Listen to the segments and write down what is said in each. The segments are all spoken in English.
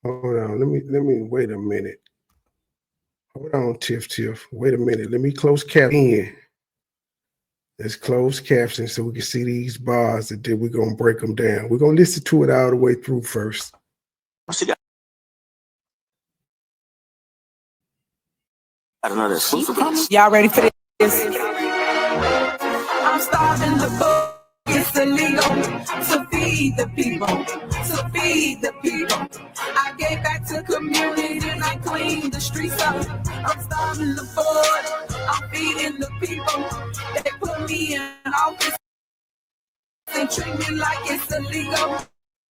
Hold on. Let me wait a minute. Hold on, Tiff. Wait a minute. Let me close cap in. Let's close caption so we can see these bars, and then we're gonna break them down. We're gonna listen to it all the way through first. I don't know this. Y'all ready for this? I'm starving the book. It's illegal to feed the people. To feed the people. I gave back to community and I cleaned the streets up. I'm starving the board. I'm feeding the people. They put me in office and treat me like it's illegal.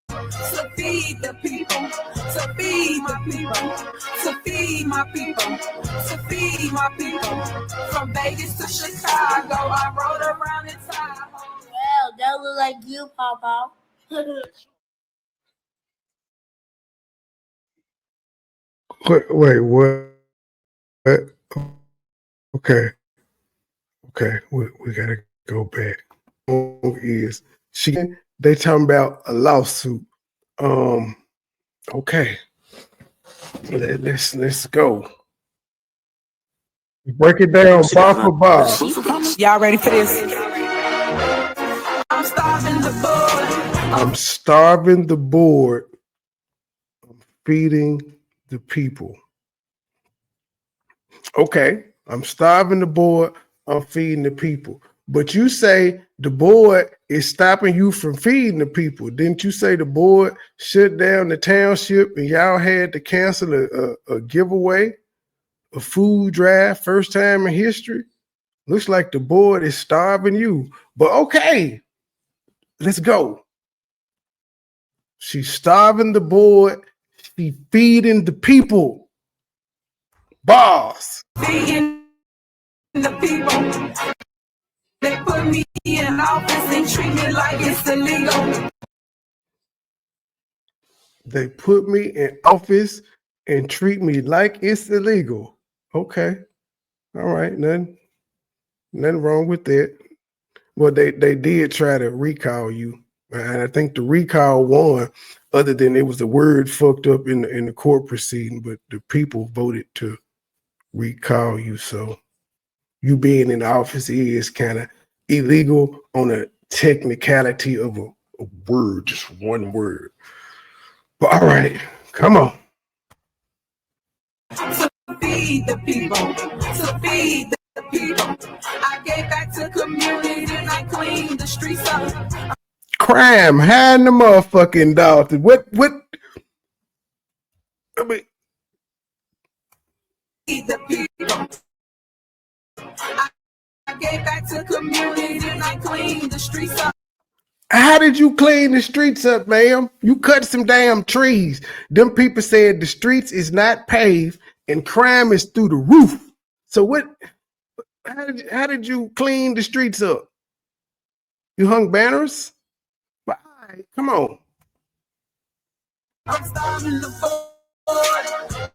To feed the people, to feed my people, to feed my people, to feed my people. From Vegas to Chicago, I rode around in Tahoe. Well, that look like you, Papa. Wait, what? Okay, we gotta go back. Is they talking about a lawsuit? Okay, let's go. Break it down bar for bar. Y'all ready for this? I'm starving the board. I'm starving the board. I'm feeding the people. Okay, I'm starving the board. I'm feeding the people. But you say the board is stopping you from feeding the people. Didn't you say the board shut down the township and y'all had to cancel a giveaway, a food drive, first time in history? Looks like the board is starving you. But okay, let's go. She's starving the board. She's feeding the people. Boss. Feeding the people. They put me in office and treat me like it's illegal. They put me in office and treat me like it's illegal. Okay. All right. Nothing wrong with that. Well, they did try to recall you. And I think the recall won, other than it was the word fucked up in the court proceeding, but the people voted to recall you. So you being in office is kind of illegal on a technicality of a word, just one word. But all right, come on. To feed the people, to feed the people. I gave back to community and I cleaned the streets up. Crime, hiding the motherfucking dog. What? I mean, Feed the people. I gave back to community and I cleaned the streets up. how did you clean the streets up, ma'am? You cut some damn trees. Them people said the streets is not paved and crime is through the roof. So what? How did you clean the streets up? You hung banners? All right, come on. I'm starving the board.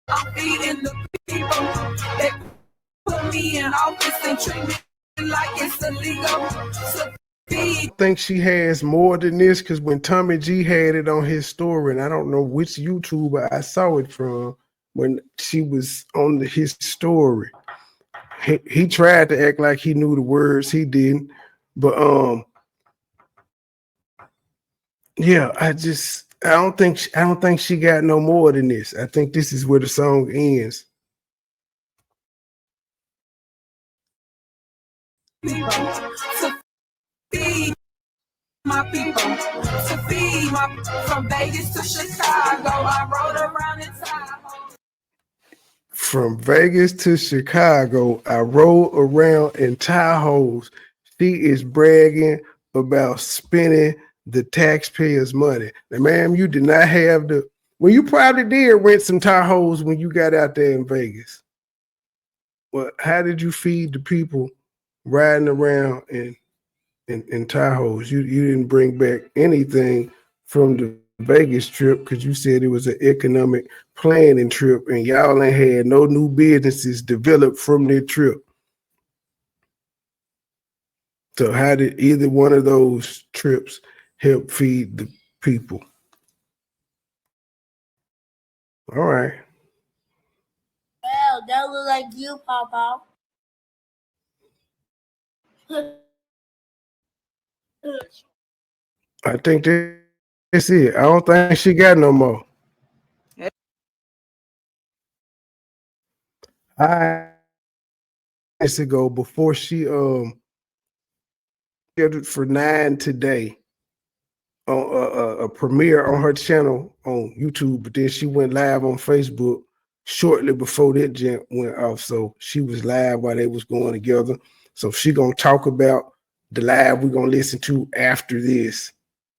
I'm feeding the people. They put me in office and treat me like it's illegal. So I think she has more than this because when Tommy G had it on his story, and I don't know which YouTuber I saw it from, when she was on his story, he tried to act like he knew the words. He didn't, but yeah, I don't think she got no more than this. I think this is where the song ends. people to feed my people, to feed my from Vegas to Chicago. I rode around in Tahoe. From Vegas to Chicago, I rode around in Tahoes. She is bragging about spending the taxpayers' money. Now, ma'am, you did not have well, you probably did rent some Tahoes when you got out there in Vegas. Well, how did you feed the people riding around in Tahoes? You didn't bring back anything from the Vegas trip because you said it was an economic planning trip and y'all ain't had no new businesses developed from their trip. So how did either one of those trips help feed the people? All right. Well, that look like you, Papa. I think that's it. I don't think she got no more. I ago before she scheduled for 9 today on a premiere on her channel on YouTube, but then she went live on Facebook shortly before that gent went off. So she was live while they was going together. So she gonna talk about the live we're gonna listen to after this.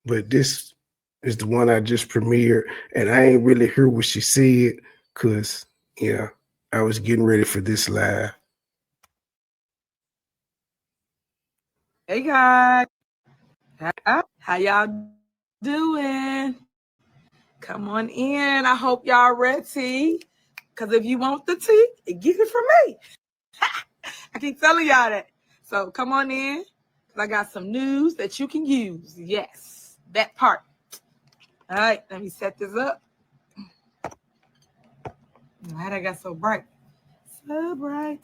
But this is the one I just premiered, and I ain't really hear what she said because yeah, I was getting ready for this live. Hey guys, how y'all doing? Come on in. I hope y'all ready. Cause if you want the tea, get it from me. I keep telling y'all that. So come on in. Cause I got some news that you can use. Yes, that part. All right, let me set this up. Why I got so bright? So bright.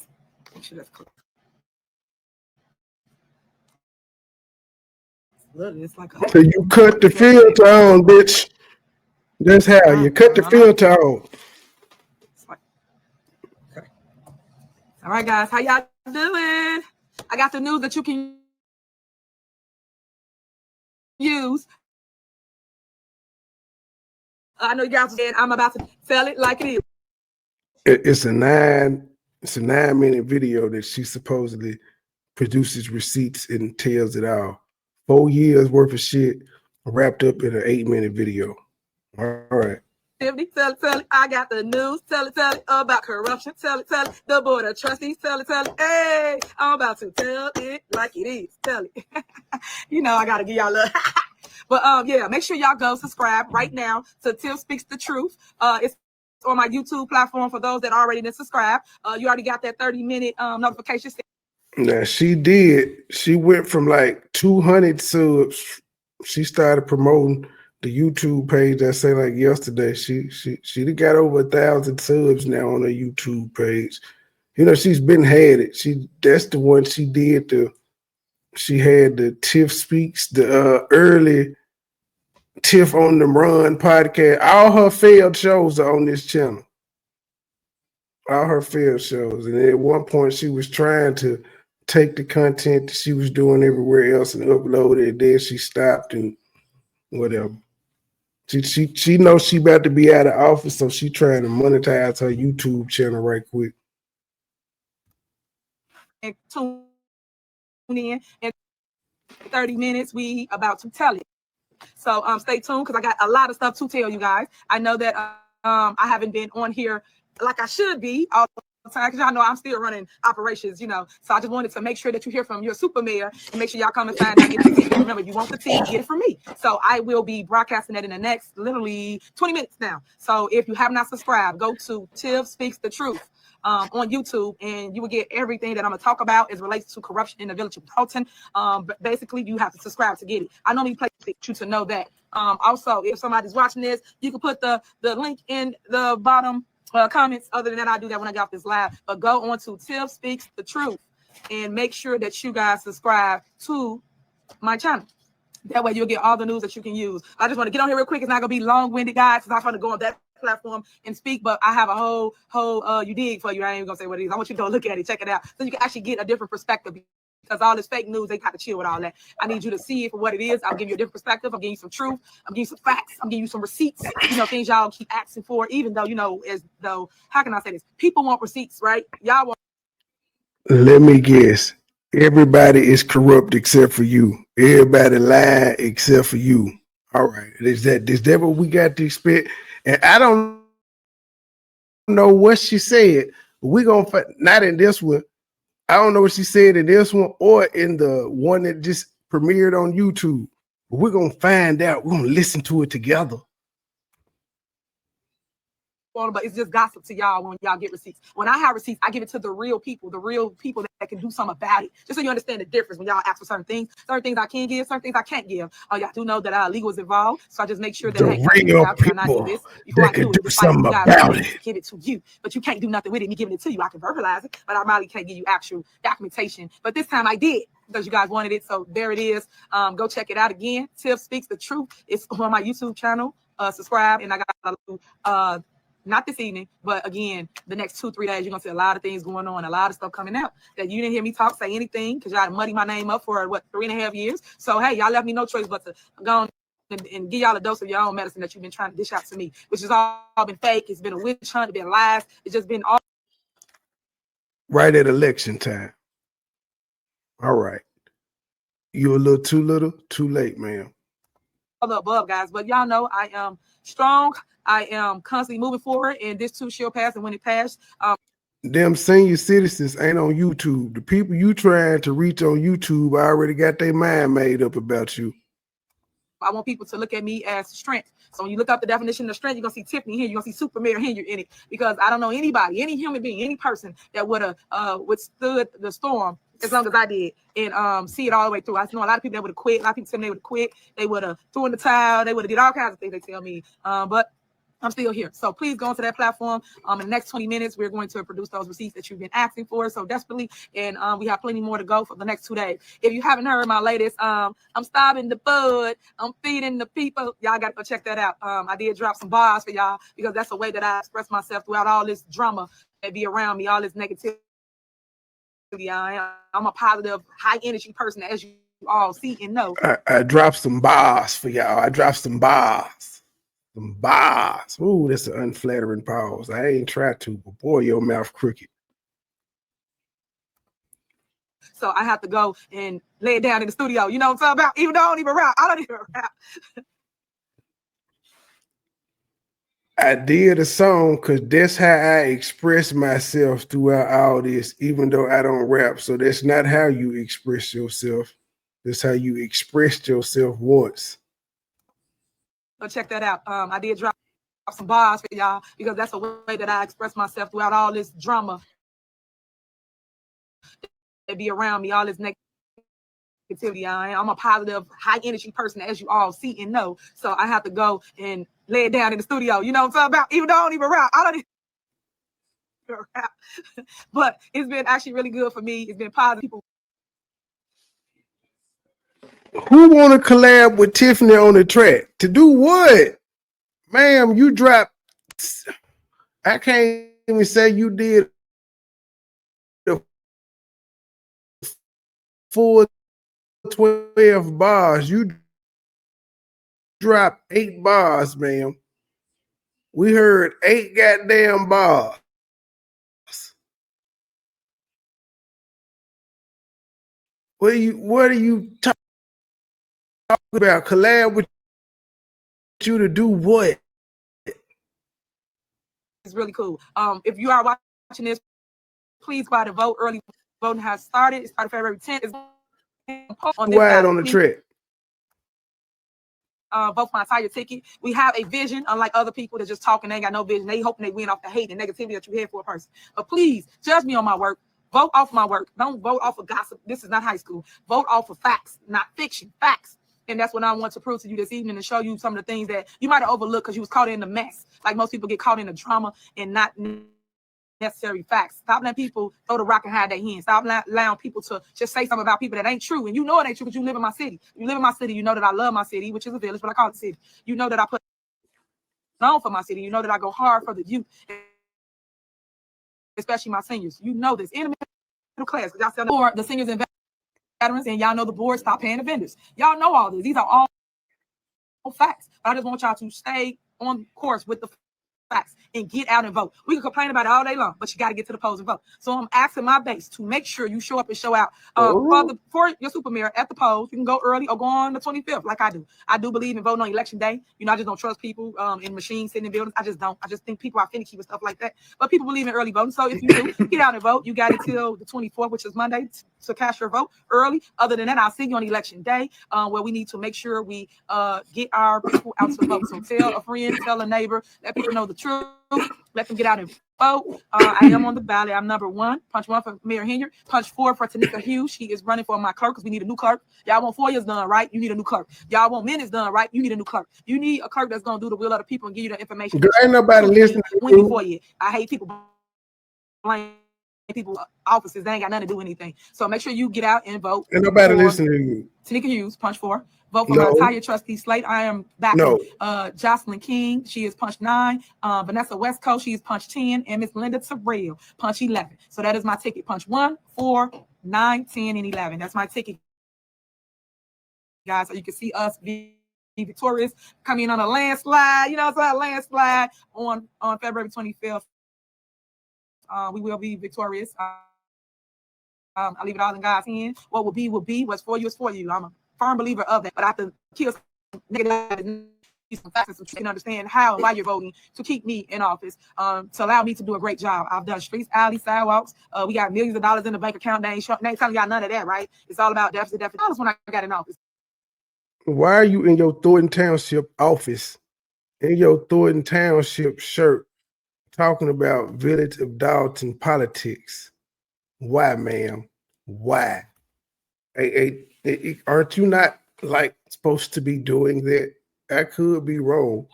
Make sure that's clear. Look, it's like So you cut the filter on, bitch. That's how you cut the filter on. Okay. All right, guys, how y'all doing? I got the news that you can use. I know you guys said I'm about to tell it like it is. It's a 9-minute video that she supposedly produces receipts and tells it all. 4 years worth of shit wrapped up in an 8-minute video. All right. Tiffany, tell it. I got the news. Tell it about corruption. Tell it. The board of trustees. Tell it. Hey, I'm about to tell it like it is. Tell it. You know, I got to give y'all a But yeah, make sure y'all go subscribe right now to Tiff Speaks the Truth. It's on my YouTube platform for those that already didn't subscribe. You already got that 30-minute notification. Now she did. She went from like 200 subs. She started promoting the YouTube page. I say like yesterday. She got over 1,000 subs now on her YouTube page. You know, she's been had it. That's the one she did. She had the Tiff Speaks, the early Tiff on the Run podcast. All her failed shows are on this channel. All her failed shows. And at one point she was trying to take the content that she was doing everywhere else and upload it. Then she stopped and whatever. She knows she about to be out of office, so she trying to monetize her YouTube channel right quick. And tune in in 30 minutes. We about to tell it. So stay tuned because I got a lot of stuff to tell you guys. I know that I haven't been on here like I should be all the time because y'all know I'm still running operations, you know. So I just wanted to make sure that you hear from your super mayor and make sure y'all come and find out. Get the tea. Remember, if you want the tea, get it from me. So I will be broadcasting that in the next literally 20 minutes now. So if you have not subscribed, go to Tiff Speaks the Truth on YouTube, and you will get everything that I'm gonna talk about as relates to corruption in the village of Dalton. But basically, you have to subscribe to get it. I normally play you to know that. Also, if somebody's watching this, you can put the link in the bottom comments. Other than that, I do that when I get off this live. But go on to Tiff Speaks the Truth and make sure that you guys subscribe to my channel. That way you'll get all the news that you can use. I just want to get on here real quick. It's not gonna be long-winded, guys, because I'm trying to go on that platform and speak, but I have a whole you dig for you. I ain't even gonna say what it is. I want you to go look at it, check it out, so you can actually get a different perspective. Because all this fake news, they got to chill with all that. I need you to see it for what it is. I'll give you a different perspective. I'm giving you some truth. I'm giving you some facts. I'm giving you some receipts. You know, things y'all keep asking for, even though, you know, as though, how can I say this? People want receipts, right? Y'all want. Let me guess. Everybody is corrupt except for you. Everybody lying except for you. All right. Is that what we got to expect? And I don't know what she said. We're going to, not in this one. I don't know what she said in this one or in the one that just premiered on YouTube. But we're going to find out. We're going to listen to it together. but it's just gossip to y'all when y'all get receipts. When I have receipts, I give it to the real people that can do something about it. Just so you understand the difference when y'all ask for certain things I can give, certain things I can't give. Y'all do know that legal is involved, so I just make sure that The real people that can do something about it. Give it to you, but you can't do nothing with it. Me giving it to you, I can verbalize it, but I probably can't give you actual documentation. But this time I did because you guys wanted it, so there it is. Go check it out again. Tiff Speaks the Truth. It's on my YouTube channel. Subscribe, and I got not this evening, but again, the next 2-3 days, you're gonna see a lot of things going on, a lot of stuff coming out that you didn't hear me say anything because y'all muddy my name up for 3.5 years. So hey, y'all left me no choice but to go on and give y'all a dose of your own medicine that you've been trying to dish out to me, which has all been fake. It's been a witch hunt, it's been lies, it's just been all right at election time. All right. You a little too late, ma'am. all the above, guys. But y'all know I am strong. I am constantly moving forward, and this too shall pass. And when it passed, them senior citizens ain't on YouTube. The people you trying to reach on YouTube already got their mind made up about you. I want people to look at me as strength. So when you look up the definition of strength, you're gonna see Tiffany here, you're gonna see Super Mayor Henyard in it, because I don't know anybody, any human being, any person that would have withstood the storm as long as I did, and see it all the way through. I know a lot of people that would have quit. A lot of people said they would have quit. They would have threw in the towel. They would have did all kinds of things. They tell me, but I'm still here. So please go onto that platform. In the next 20 minutes, we're going to produce those receipts that you've been asking for so desperately. And we have plenty more to go for the next 2 days. If you haven't heard my latest, I'm starving the bud, I'm feeding the people. Y'all got to go check that out. I did drop some bars for y'all because that's the way that I express myself throughout all this drama that be around me, all this negativity. I'm a positive, high energy person, as you all see and know. I dropped some bars for y'all. I dropped some bars. Some bars. Ooh, that's an unflattering pause. I ain't tried to, but boy, your mouth crooked. So I have to go and lay it down in the studio. You know what I'm talking about? Even though I don't even rap. I don't even rap. I did a song because that's how I express myself throughout all this, even though I don't rap. So that's not how you express yourself. That's how you expressed yourself once. So check that out. I did drop some bars for y'all because that's the way that I express myself throughout all this drama that be around me, all this negativity. I'm a positive, high energy person, as you all see and know. So I have to go and lay it down in the studio. You know what I'm talking about? Even though I don't even rap. I don't even rap. But it's been actually really good for me. It's been positive. Who want to collab with Tiffany on the track? To do what? Ma'am, you dropped, I can't even say you did a full 12 bars. You dropped 8 bars, ma'am. We heard 8 goddamn bars. What are you talking about? Collab with you to do what? It's really cool. If you are watching this, please go out and vote. Early voting has started. It started February 10th. It's on this Wide on the track. Vote for my entire ticket. We have a vision, unlike other people that just talk and they ain't got no vision. They hoping they win off the hate and negativity that you have for a person. But please judge me on my work. Vote off my work. Don't vote off of gossip. This is not high school. Vote off of facts, not fiction. Facts. And that's what I want to prove to you this evening, and show you some of the things that you might have overlooked because you was caught in the mess. Like most people get caught in the drama and not necessary facts. Stop letting people throw the rock and hide their hands. Stop allowing people to just say something about people that ain't true. And you know it ain't true because you live in my city. You live in my city, you know that I love my city, which is a village, but I call it the city. You know that I put on for my city. You know that I go hard for the youth, especially my seniors. You know this. In the middle class, because y'all for the seniors and veterans, and y'all know the board stop paying the vendors. Y'all know all this. These are all facts. But I just want y'all to stay on course with the facts and get out and vote. We can complain about it all day long, but you got to get to the polls and vote. So I'm asking my base to make sure you show up and show out for your super mayor at the polls. You can go early or go on the 25th, like I do. I do believe in voting on election day. You know, I just don't trust people in machines sitting in buildings. I just don't. I just think people are finicky with stuff like that. But people believe in early voting. So if you do, get out and vote. You got it till the 24th, which is Monday, to cast your vote early. Other than that, I'll see you on election day, where we need to make sure we get our people out to vote. So tell a friend, tell a neighbor, let people know the truth, let them get out and vote. I am on the ballot. I'm number 1. Punch 1 for Mayor Henyard. Punch 4 for Tanika Hughes. She is running for my clerk because we need a new clerk. Y'all want 4 years done, right? You need a new clerk. Y'all want minutes done, right? You need a new clerk. You need a clerk that's going to do the will of the people and give you the information. Girl, ain't nobody listening to when you. 4 years. I hate people blame people offices. They ain't got nothing to do anything. So make sure you get out and vote. Ain't nobody listening to you. Tanika Hughes, punch 4. Vote for my entire trustee slate. I am backing Jocelyn King. She is punch 9. Vanessa Westcoast, she is punch 10. And Miss Linda Terrell, punch 11. So that is my ticket. Punch 1, 4, 9, 10, and 11. That's my ticket, guys. So you can see us be victorious, coming on a landslide. You know, it's a landslide on February 25th. We will be victorious. I leave it all in God's hands. What will be, will be. What's for you is for you. I'm a firm believer of that. But I have to kill some negative, some facts and truth, and understand how and why you're voting to keep me in office, to allow me to do a great job. I've done streets, alleys, sidewalks. We got millions of dollars in the bank account. They ain't telling y'all none of that, right? It's all about deficit dollars when I got in office. Why are you in your Thornton Township office, in your Thornton Township shirt, talking about Village of Dalton politics? Why, ma'am? Why? Aren't you not like supposed to be doing that? I could be wrong,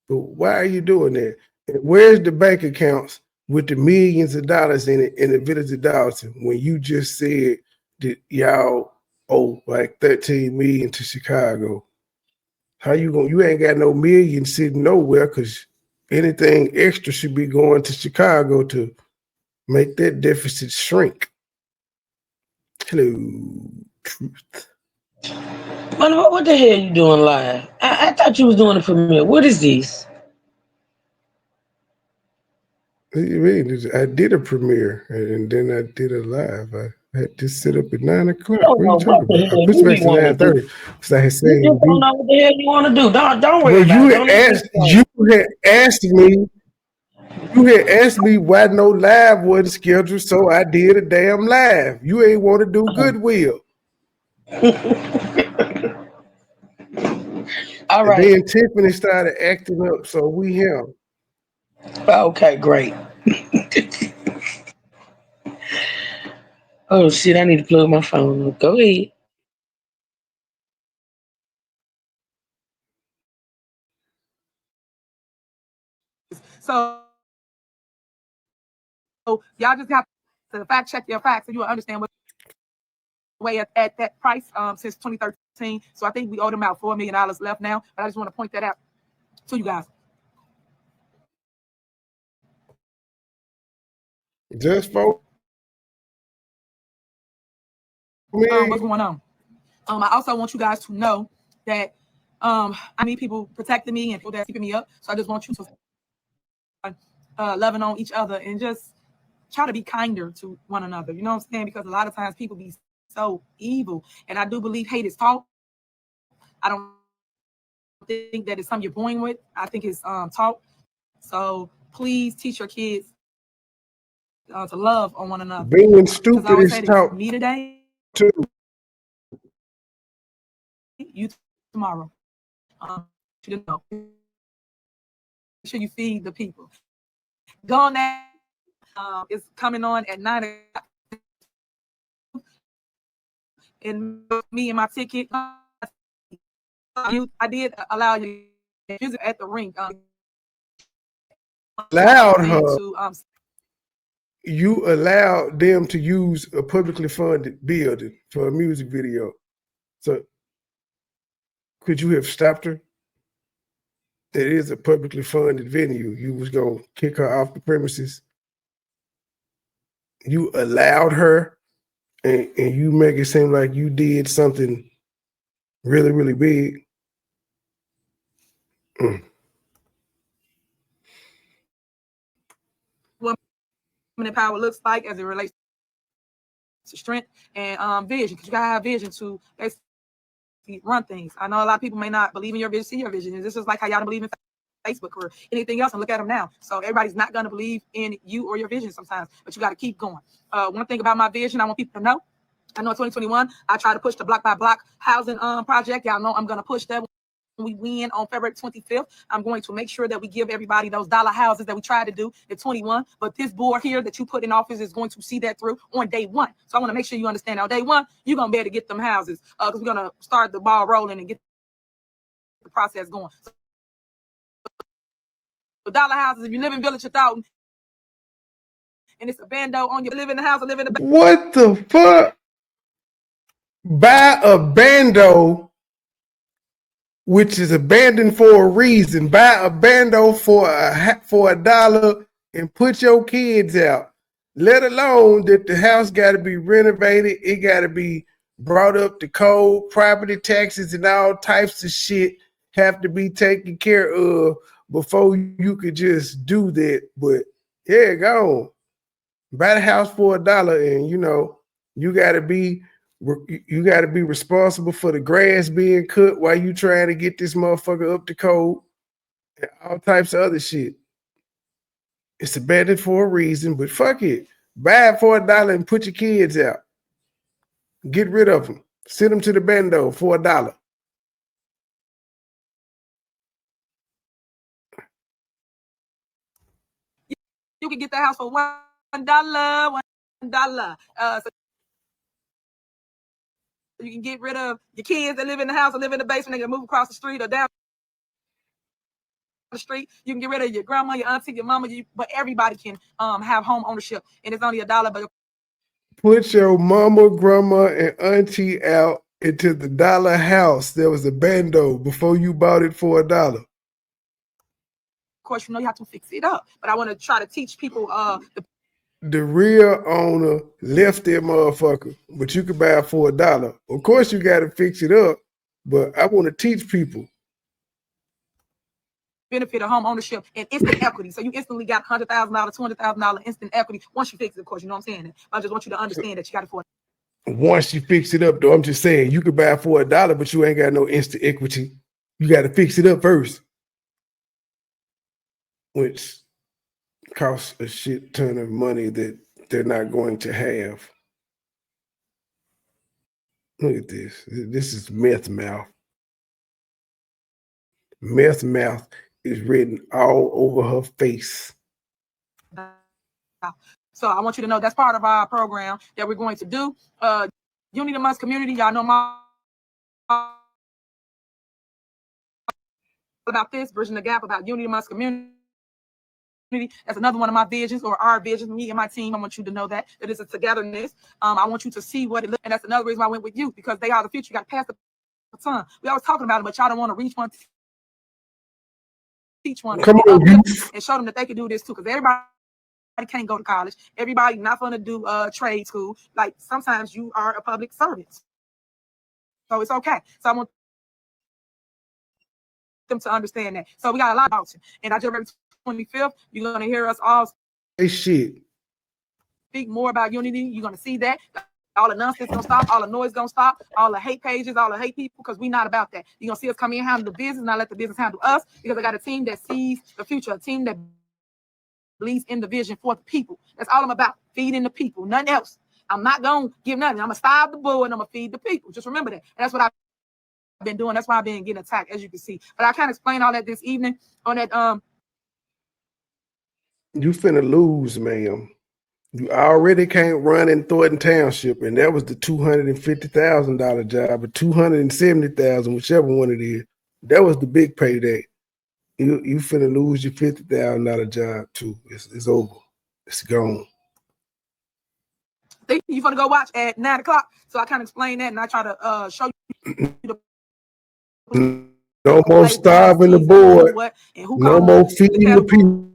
but why are you doing that? And where's the bank accounts with the millions of dollars in it in the Village of Dalton when you just said that y'all owe like 13 million to Chicago? How you going? You ain't got no million sitting nowhere because anything extra should be going to Chicago to make that deficit shrink. Hello, truth. Man, what the hell you doing live? I thought you was doing a premiere. What is this? What do you mean? I did a premiere and then I did a live. I had to sit up at 9 o'clock. What are you talking about? I pushed back to 9:30 because I had said you just don't know what the hell you want to do. Don't worry well, about it. You had asked me why no live wasn't scheduled, so I did a damn live. You ain't want to do goodwill. All right. And then Tiffany started acting up, so we him. Okay, great. Oh shit! I need to plug my phone up. Go ahead. So y'all just have to fact check your facts, so you will understand what way at that price since 2013. So I think we owe them about $4 million left now. But I just want to point that out to you guys. Just for what's going on? I also want you guys to know that I need people protecting me and people that keeping me up. So I just want you to loving on each other and just try to be kinder to one another. You know what I'm saying? Because a lot of times people be so evil, and I do believe hate is taught. I don't think that it's something you're born with. I think it's taught. So please teach your kids to love on one another. Being stupid is taught. Me today, too. You tomorrow. You know. Make sure you feed the people. Go on that. It's coming on at 9 o'clock. And me and my ticket, I did allow you to visit at the rink. Allowed her. You allowed them to use a publicly funded building for a music video. So could you have stopped her? It is a publicly funded venue. You was going to kick her off the premises. You allowed her, and you make it seem like you did something really, really big. Woman in power looks like as it relates to strength and vision, because you gotta have vision to run things. I know a lot of people may not believe in your vision, see your vision. And this is like how y'all don't believe in Facebook or anything else, and look at them now. So everybody's not gonna believe in you or your vision sometimes, but you got to keep going. One thing about my vision, I want people to know, I know in 2021, I tried to push the block by block housing project. Y'all know I'm going to push that. When we win on February 25th, I'm going to make sure that we give everybody those dollar houses that we tried to do in 21. But this board here that you put in office is going to see that through on day one. So I want to make sure you understand on day one, you're going to be able to get them houses because we're going to start the ball rolling and get the process going. So the dollar houses, if you live in Village of Thoughton and it's a bando on you, live in the house or live in the What the fuck? Buy a bando, which is abandoned for a reason. Buy a bando for $1 and put your kids out. Let alone that the house got to be renovated. It got to be brought up to code. Property taxes and all types of shit have to be taken care of before you could just do that. But yeah, go on. Buy the house for $1, and you got to be responsible for the grass being cut while you trying to get this motherfucker up to code and all types of other shit. It's abandoned for a reason, but fuck it. Buy it for $1 and put your kids out. Get rid of them. Send them to the bando for $1. You can get the house for $1. So you can get rid of your kids that live in the house or live in the basement. They can move across the street or down the street. You can get rid of your grandma, your auntie, your mama, but everybody can have home ownership, and it's only $1. But put your mama, grandma, and auntie out into the dollar house that was a bando before you bought it for $1. Of course, you have to fix it up. But I want to try to teach people the real owner left that motherfucker, but you could buy it for $1. Of course, you got to fix it up, but I want to teach people benefit of home ownership and instant equity. So you instantly got $100,000, $200,000 instant equity once you fix it. Of course, you know what I'm saying. I just want you to understand that you got it for. Once you fix it up, though, I'm just saying you could buy it for $1, but you ain't got no instant equity. You got to fix it up first, which costs a shit ton of money that they're not going to have. Look at this. This is meth mouth. Meth mouth is written all over her face. So I want you to know that's part of our program that we're going to do. Unity Amongst Community, y'all know about this, bridging the gap about Unity Amongst Community. That's another one of my visions, or our visions, me and my team. I want you to know that it's a togetherness. I want you to see what it looks, and that's another reason why I went with you, because they are the future. You got to pass the baton. We always talking about it, but y'all don't want to reach one, teach one, come on, and show them that they can do this too, because everybody can't go to college. Everybody not going to do trade school. Like sometimes you are a public servant, so it's okay. So I want them to understand that. So we got a lot about you, and I just read 25th, you're going to hear us all shit. Speak more about unity. You're going to see that. All the nonsense going to stop. All the noise going to stop. All the hate pages, all the hate people, because we're not about that. You're going to see us come in and handle the business, not let the business handle us, because I got a team that sees the future, a team that believes in the vision for the people. That's all I'm about, feeding the people, nothing else. I'm not going to give nothing. I'm going to starve the bull and I'm going to feed the people. Just remember that. And that's what I've been doing. That's why I've been getting attacked, as you can see. But I can't explain all that this evening on that. You finna lose, ma'am. You already can't run in Thornton Township, and that was the $250,000 job, or $270,000, whichever one it is. That was the big payday. You finna lose your $50,000 job too. It's over. It's gone. You're gonna go watch at 9 o'clock. So I kind of explain that, and I try to show you the no more starving the board. No more feeding the people.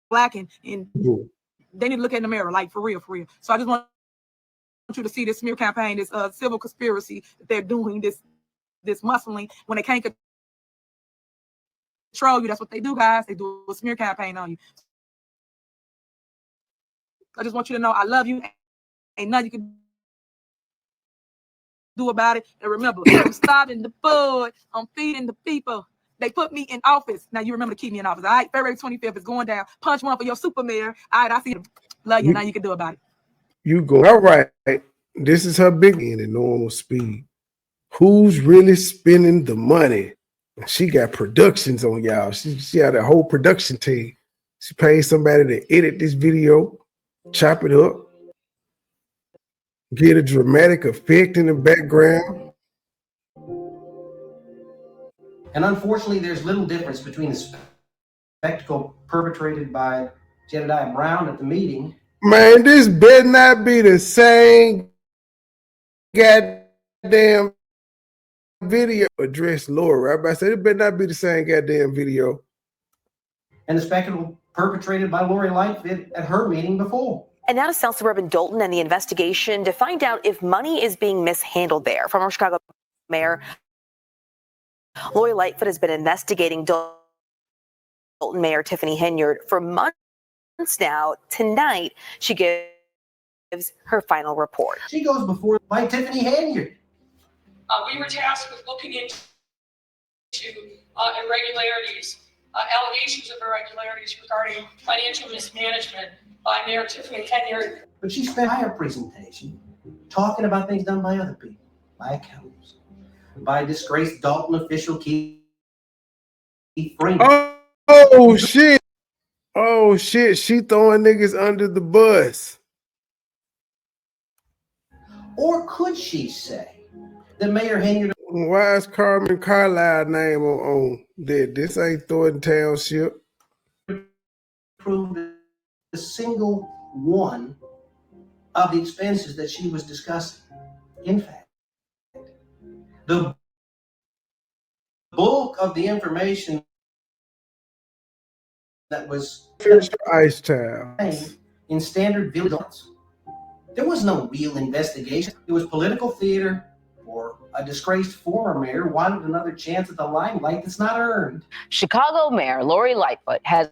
Black and they need to look in the mirror, like for real. So I just want you to see this smear campaign, this civil conspiracy that they're doing, this muscling when they can't control you. That's what they do, guys. They do a smear campaign on you. I just want you to know I love you. Ain't nothing you can do about it. And remember, I'm starving the board. I'm feeding the people. They put me in office. Now you remember to keep me in office. All right, February 25th is going down. Punch one for your super mayor. All right, I see you. Love you. Now you can do about it. You go. All right. This is her big in at normal speed. Who's really spending the money? She got productions on y'all. She had a whole production team. She paid somebody to edit this video, chop it up, get a dramatic effect in the background. And unfortunately, there's little difference between the spectacle perpetrated by Jedediah Brown at the meeting. Man, this better not be the same goddamn video. Address Laura. I said it better not be the same goddamn video. And the spectacle perpetrated by Lori Lightfoot at her meeting before. And now to South Suburban Dalton and the investigation to find out if money is being mishandled there. Former Chicago Mayor Lori Lightfoot has been investigating Dalton Mayor Tiffany Henyard for months now. Tonight, she gives her final report. She goes before by Tiffany Henyard. We were tasked with looking into irregularities, allegations of irregularities regarding financial mismanagement by Mayor Tiffany Henyard. But she spent her presentation talking about things done by other people, by accountants, by disgraced Dalton official Keith Freeman. Oh shit. Oh shit. She throwing niggas under the bus. Or could she say that Mayor Henyard? Why is Carmen Carlisle name on that? This ain't Thornton Township. Proved a single one of the expenses that she was discussing. In fact, the bulk of the information that was Ice Town in standard vigilance. There was no real investigation. It was political theater for a disgraced former mayor wanted another chance at the limelight that's not earned. Chicago Mayor Lori Lightfoot has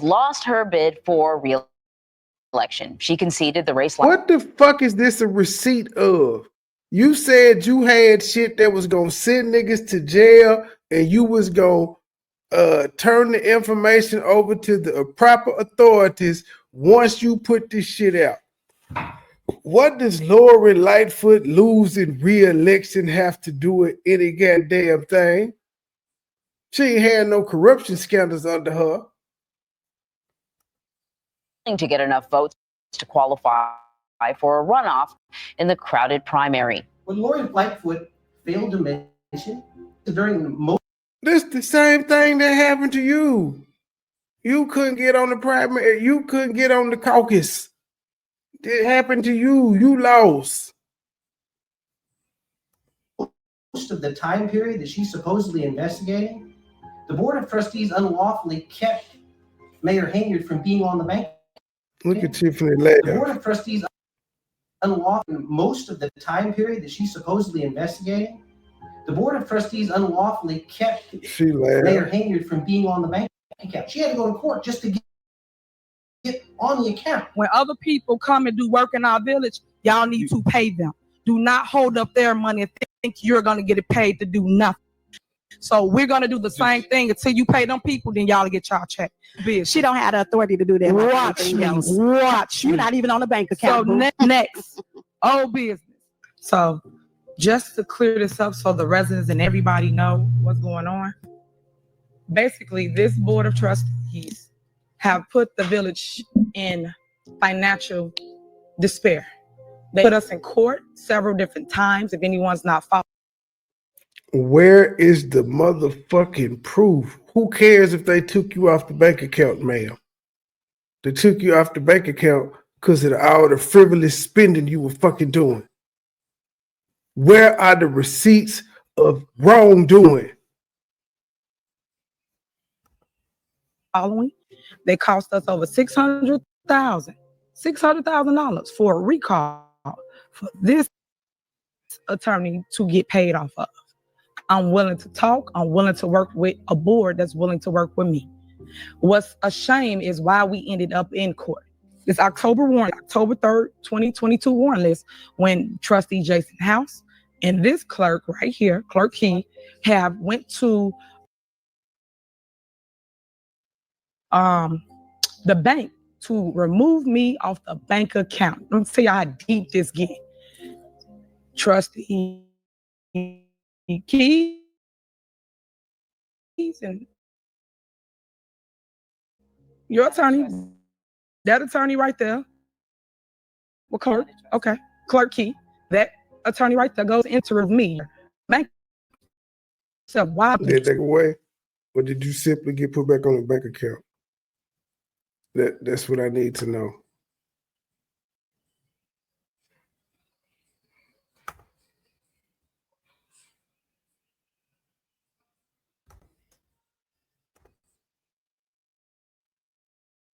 lost her bid for re-election. She conceded the race. What the fuck is this a receipt of? You said you had shit that was gonna send niggas to jail and you was gonna turn the information over to the proper authorities once you put this shit out. What does Lori Lightfoot losing re-election have to do with any goddamn thing? She ain't had no corruption scandals under her. To get enough votes to qualify for a runoff in the crowded primary. What Lori Lightfoot failed to mention during the most. This the same thing that happened to you. You couldn't get on the primary. You couldn't get on the caucus. It happened to you. You lost. Most of the time period that she's supposedly investigating, the Board of Trustees unlawfully kept Mayor Henyard from being on the bank. Look at Tiffany later. The Board of Trustees unlawfully, most of the time period that she's supposedly investigating, the Board of Trustees unlawfully kept Mayor Henyard from being on the bank account. She had to go to court just to get on the account. When other people come and do work in our village, y'all need to pay them. Do not hold up their money and think you're going to get it paid to do nothing. So we're going to do the same thing until you pay them people, then y'all get y'all check. She don't have the authority to do that. Watch me. Watch me. You're not even on the bank account. So next, old business. So just to clear this up so the residents and everybody know what's going on. Basically, this Board of Trustees have put the village in financial despair. They put us in court several different times if anyone's not following. Where is the motherfucking proof? Who cares if they took you off the bank account, ma'am? They took you off the bank account because of all the frivolous spending you were fucking doing. Where are the receipts of wrongdoing? Following, they cost us over $600,000 for a recall for this attorney to get paid off of. I'm willing to talk. I'm willing to work with a board that's willing to work with me. What's a shame is why we ended up in court. This October 3rd, 2022 warrant list when trustee Jason House and this clerk right here, Clerk Key, have went to the bank to remove me off the bank account. Let me tell you how deep this get. Trustee keys and your attorney, that attorney right there. Well, clerk, okay, clerk key. That attorney right there goes into me. Bank. So why did they go away, or did you simply get put back on the bank account? That's what I need to know.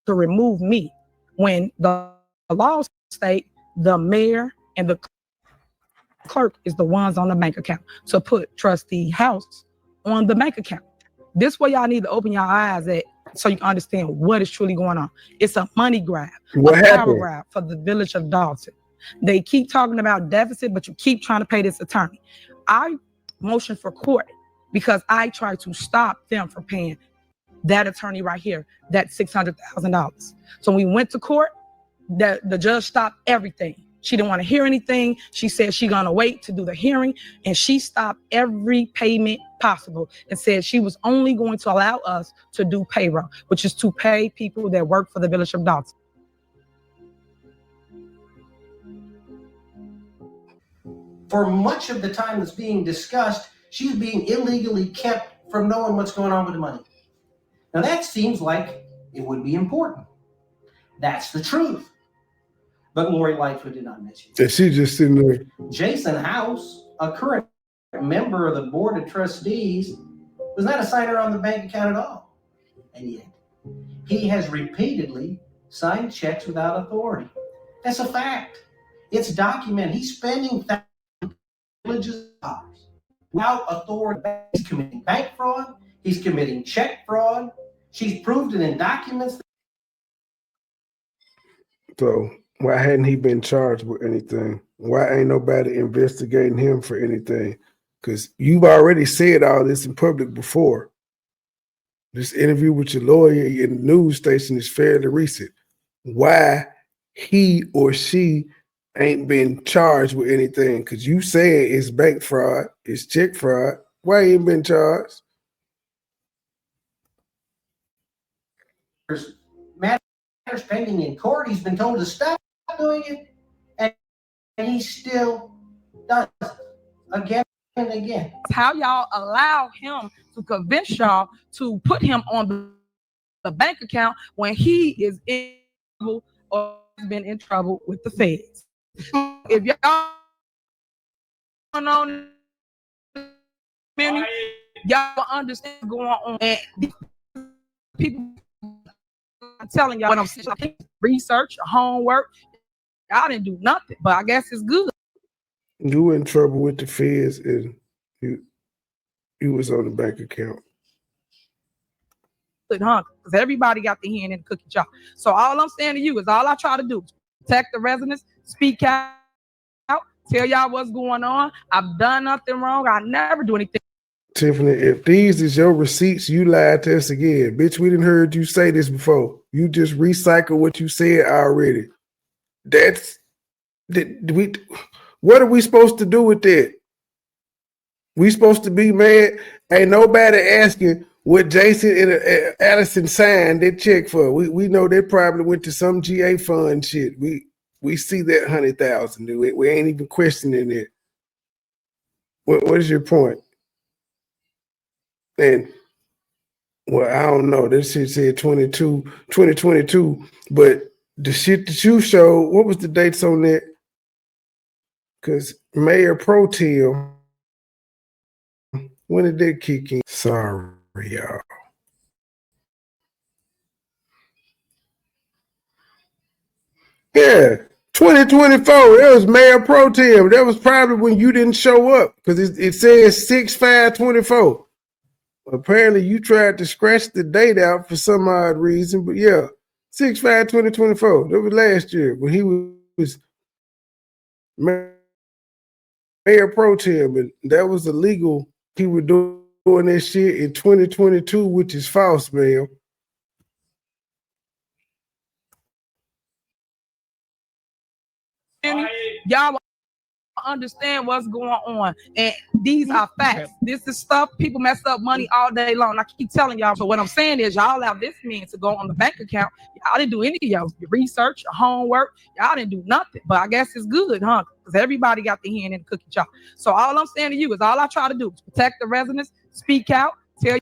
to remove me when the laws state the mayor and the clerk is the ones on the bank account to put trustee House on the bank account. This way y'all need to open your eyes at so you can understand what is truly going on. It's a money grab, what a happened? Power grab for the village of Dalton. They keep talking about deficit, but you keep trying to pay this attorney. I motioned for court because I tried to stop them from paying that attorney right here, that $600,000. So when we went to court, the judge stopped everything. She didn't want to hear anything. She said she's gonna wait to do the hearing, and she stopped every payment possible and said she was only going to allow us to do payroll, which is to pay people that work for the village of Dalton. For much of the time that's being discussed, she's being illegally kept from knowing what's going on with the money. Now that seems like it would be important. That's the truth. But Lori Lightfoot did not mention it. And she just sitting there. Jason House, a current member of the board of trustees, was not a signer on the bank account at all. And yet, he has repeatedly signed checks without authority. That's a fact. It's documented. He's spending villages dollars without authority. He's committing bank fraud. He's committing check fraud. She's proved it in documents. So why hadn't he been charged with anything? Why ain't nobody investigating him for anything? Because you've already said all this in public before. This interview with your lawyer in the news station is fairly recent. Why he or she ain't been charged with anything? Because you said it's bank fraud, it's check fraud. Why he ain't been charged? There's matters pending in court. He's been told to stop doing it, and he still does it again and again. How y'all allow him to convince y'all to put him on the bank account when he is in trouble or has been in trouble with the feds? If y'all don't know, y'all understand what's going on, and people are telling y'all, I'm research, homework. Y'all didn't do nothing, but I guess it's good. You in trouble with the feds, and you was on the bank account. Because everybody got the hand in the cookie jar. So all I'm saying to you is all I try to do is protect the residents, speak out, tell y'all what's going on. I've done nothing wrong. I never do anything. Tiffany, if these is your receipts, you lied to us again. Bitch, we didn't heard you say this before. You just recycle what you said already. What are we supposed to do with that? We supposed to be mad? Ain't nobody asking what Jason and Allison signed that check for. We know they probably went to some GA fund shit. We see that 100,000. We ain't even questioning it. What is your point? And well, I don't know. This shit said 2022, but the shit that you showed, what was the dates on that? Because Mayor Pro Tem, when did that kick in? Sorry, y'all. Yeah, 2024. That was Mayor Pro Tem. That was probably when you didn't show up because it says 6/5/24. Apparently, you tried to scratch the date out for some odd reason, but yeah, 6/5/2024. That was last year when he was Mayor Pro Tem, and that was illegal. He was doing that shit in 2022, which is false, man. Y'all understand what's going on, and these are facts. This is stuff people mess up money all day long. I keep telling y'all. So what I'm saying is, y'all allow this man to go on the bank account. Y'all didn't do any of your research, your homework. Y'all didn't do nothing. But I guess it's good, huh? Because everybody got their hand in the cookie jar. So all I'm saying to you is, all I try to do is protect the residents, speak out, tell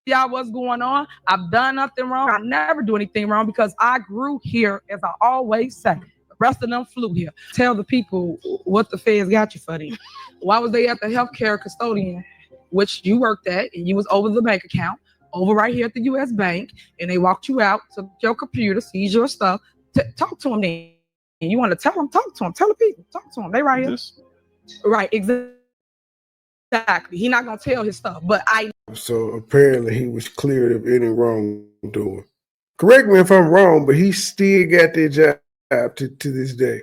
y'all what's going on. I've done nothing wrong. I never do anything wrong because I grew here, as I always say. The rest of them flew here. Tell the people what the feds got you for them. Why was they at the healthcare custodian, which you worked at, and you was over the bank account, over right here at the U.S. Bank, and they walked you out to your computer, seize your stuff. Talk to them then. And you want to tell them, talk to them. Tell the people, talk to them. They right here. Right, exactly. He's not going to tell his stuff, but So apparently he was cleared of any wrongdoing. Correct me if I'm wrong, but he still got that job to this day.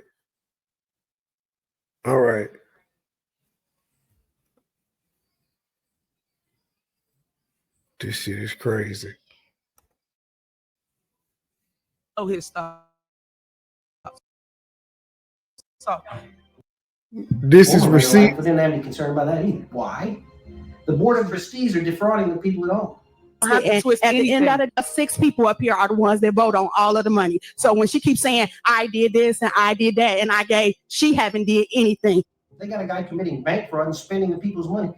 All right. This shit is crazy. know his stuff. So this is receipt. I didn't have any concern about that either. Why? The Board of Trustees are defrauding the people at home. At the end of the 6 people up here are the ones that vote on all of the money. So when she keeps saying, I did this and I did that and I gave, she haven't did anything. They got a guy committing bank fraud and spending the people's money.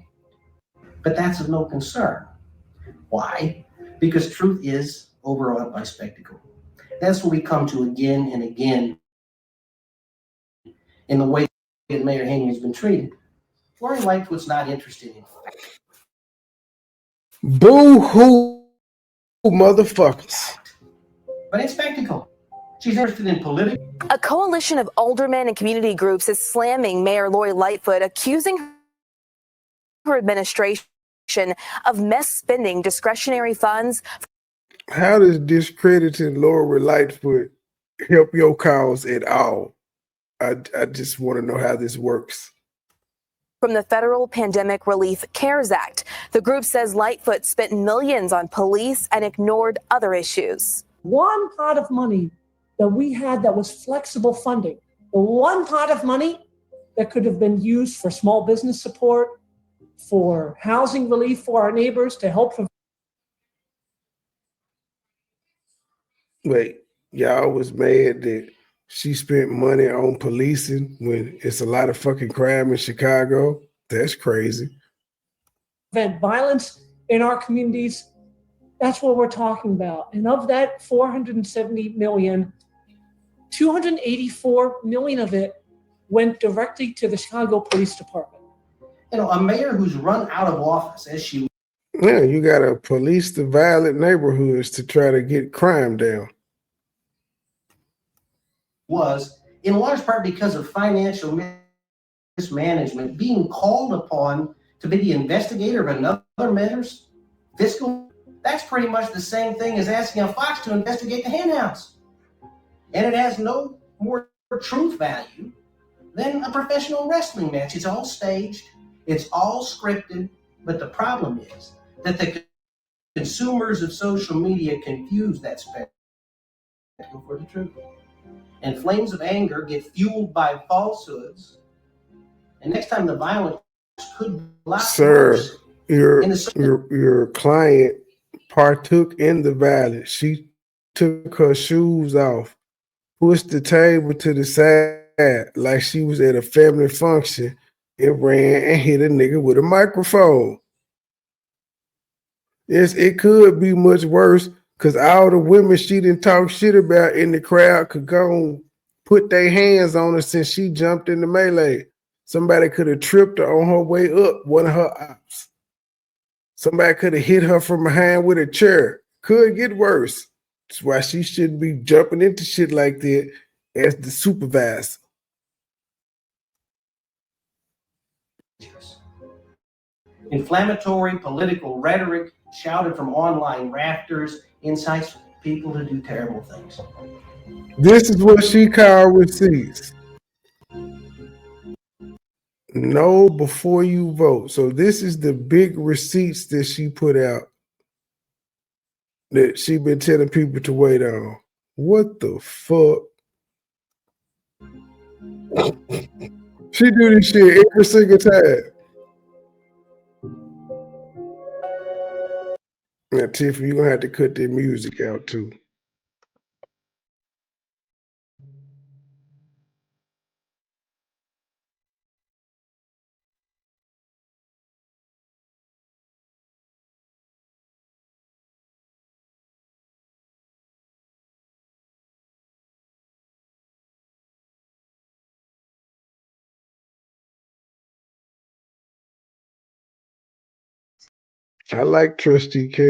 But that's of no concern. Why? Because truth is overawed by spectacle. That's what we come to again and again in the way that Mayor Henyard has been treated. Lori Lightfoot's not interested in fact. Boo-hoo, motherfuckers. But in spectacle. She's interested in politics. A coalition of aldermen and community groups is slamming Mayor Lori Lightfoot, accusing her administration of misspending discretionary funds. How does discrediting Lori Lightfoot help your cause at all? I just want to know how this works. From the Federal Pandemic Relief CARES Act. The group says Lightfoot spent millions on police and ignored other issues. One pot of money that we had that was flexible funding, the one pot of money that could have been used for small business support, for housing relief for our neighbors, to help. Wait, y'all was mad that she spent money on policing when it's a lot of fucking crime in Chicago? That's crazy. Prevent violence in our communities. That's what we're talking about. And of that 470 million, 284 million of it went directly to the Chicago Police Department. You know, a mayor who's run out of office, as she Yeah, you got to police the violent neighborhoods to try to get crime down. was, in large part because of financial mismanagement, being called upon to be the investigator of another mayor's fiscal. That's pretty much the same thing as asking a fox to investigate the hen house. And it has no more truth value than a professional wrestling match. It's all staged, it's all scripted, but the problem is that the consumers of social media confuse that spectacle for the truth. And flames of anger get fueled by falsehoods. And next time the violence could be Sir, your client partook in the violence. She took her shoes off, pushed the table to the side like she was at a family function, and ran and hit a nigga with a microphone. Yes, it could be much worse, because all the women she didn't talk shit about in the crowd could go and put their hands on her since she jumped in the melee. Somebody could have tripped her on her way up, one of her ops. Somebody could have hit her from behind with a chair. Could get worse. That's why she shouldn't be jumping into shit like that as the supervisor. Inflammatory political rhetoric shouted from online rafters incites people to do terrible things. This is what she called receipts. Know before you vote. So this is the big receipts that she put out that she been telling people to wait on. What the fuck? She do this shit every single time. Now, Tiffany, you're gonna have to cut the music out too. I like Trustee K.